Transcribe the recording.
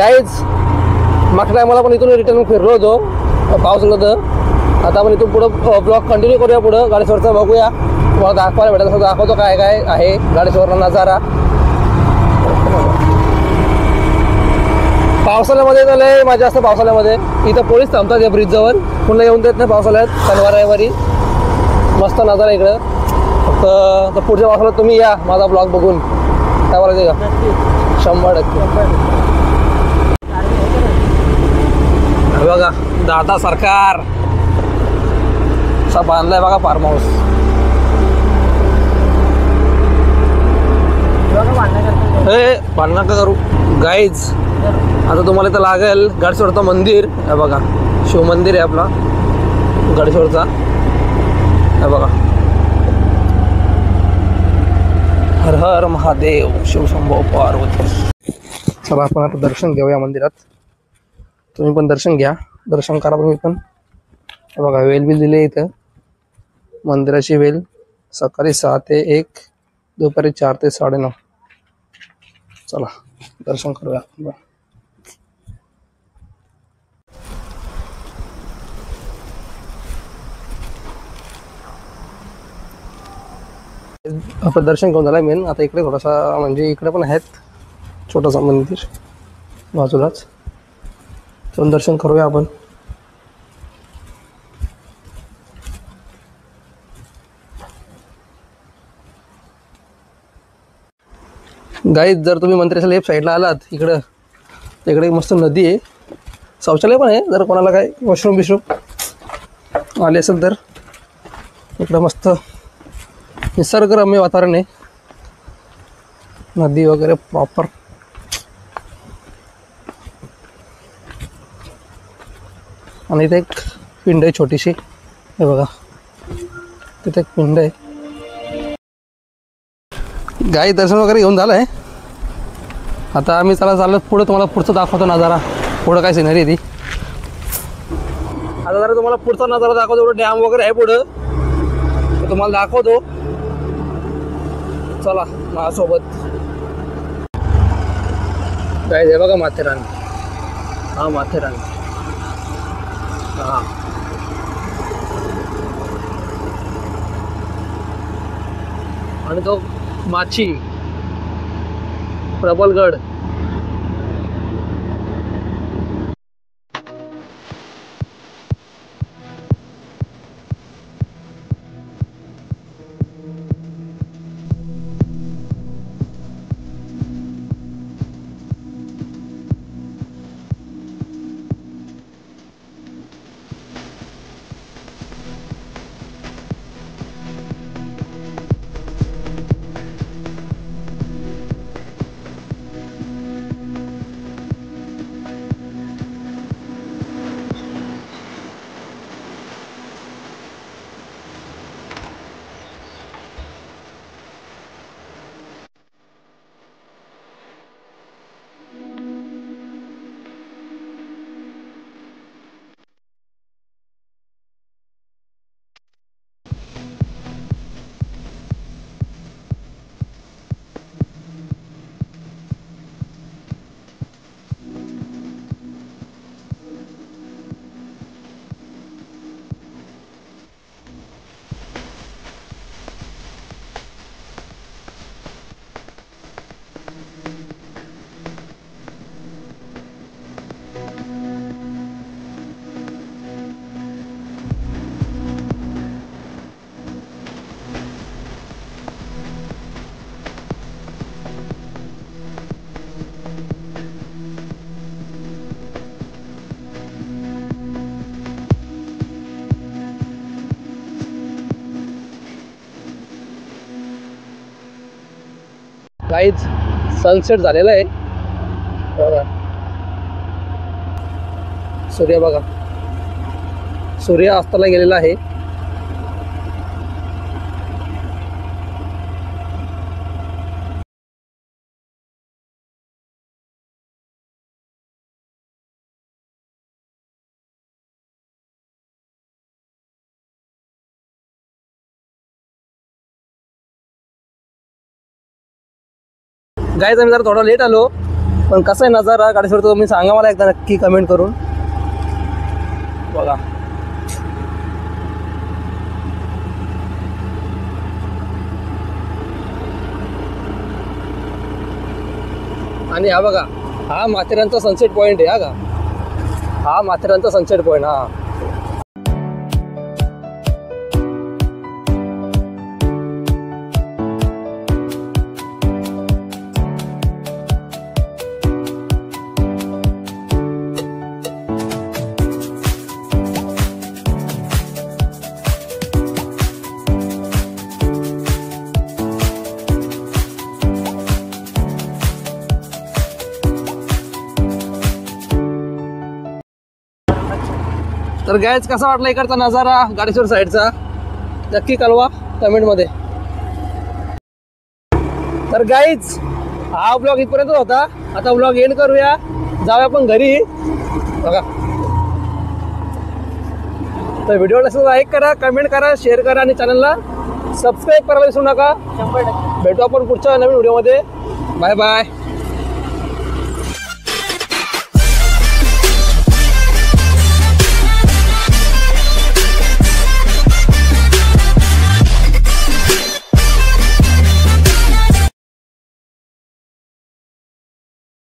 Guys मागच्या टायमाला पण इथून रिटर्न फिरलो होतो पाऊस होतं. आता आपण इथून पुढं ब्लॉग कंटिन्यू करूया. पुढं गाडेश्वरचा बघूया, तुम्हाला दाखवायला भेटेल तसं दाखवतो काय काय आहे गाडेश्वरला नजारा. पावसाळ्यामध्ये तर लय मजा असते. पावसाळ्यामध्ये इथं पोलीस थांबतात या ब्रिजजवळ, पुन्हा येऊन देत नाही पावसाळ्यात. शनिवार रविवारी मस्त नजारा इकडं. फक्त पुढच्या पावसाळ्यात तुम्ही या माझा ब्लॉग बघून, काय बोलायचं का? 100%. बघा दादा सरकार असा बांधलाय बघा फार्म हाऊस. भांडण नका करू गाईज. आता तुम्हाला इथं लागेल गाडेश्वरचं मंदिर. हे बघा शिव मंदिर आहे आपला गाडेश्वरचा. हे बघा हर हर महादेव शिव शंभो पार्वती. चला आपण आता दर्शन घेऊया मंदिरात. तुम्ही पण दर्शन घ्या, दर्शन करा तुम्ही पण. हे बघा वेल बिल दिले इथं, मंदिराची वेल. सकाळी 6 ते 1, दुपारी 4 ते 9:30. चला दर्शन करूया. आपलं दर्शन घेऊन झालं मेन. आता इकडे थोडासा म्हणजे इकडे पण आहेत छोटंसं मंदिर बाजूलाच, जाऊन दर्शन करूया आपण. गाईज जर तुम्ही मंदिराच्या लेफ्ट साईडला आलात इकडं, इकडे मस्त नदी आहे, शौचालय पण आहे. जर कोणाला काय वॉशरूम बिशरूम आले असेल तर इकडं मस्त निसर्गरम्य वातावरण आहे, नदी वगैरे प्रॉपर. आणि इथे एक पिंड आहे छोटीशी. हे बघा तिथे एक पिंड आहे. गाई दर्शन वगैरे घेऊन झालं आहे. आता आम्ही चाललं पुढं, तुम्हाला पुढचं दाखवतो नजारा. पुढं काय सिनरी आहे ती. आता जरा तुम्हाला पुढचा नजारा दाखवतो. डॅम वगैरे आहे पुढं, तुम्हाला दाखवतो. चला माझ्यासोबत. गाईज हे बघा माथेरान. हा माथेरान. हा आणि तो माची प्रबलगड. गाईज सनसेट झालेला आहे बघा. सूर्य बघा, सूर्य अस्ताला गेलेला आहे. गाईज आम्ही जरा थोडा लेट आलो. पण कसा आहे नजारा गाडेश्वरचा तुम्ही सांगा मला एकदा नक्की कमेंट करून. बघा आणि हा बघा हा माथेरानचा सनसेट पॉइंट आहे. हा का हा माथेरानचा सनसेट पॉइंट. हा तर गाईज कसा वाटला इकडचा नजारा गाडेश्वर साईडचा नक्की कळवा कमेंटमध्ये. तर गाईज हा ब्लॉग इथपर्यंत होता. आता ब्लॉग एंड करूया, जाऊया आपण घरी. बघा तर व्हिडिओला लाईक करा, कमेंट करा, शेअर करा आणि चॅनलला सबस्क्राईब करायला विसरू नका. भेटू आपण पुढच्या नवीन व्हिडिओमध्ये. Bye bye.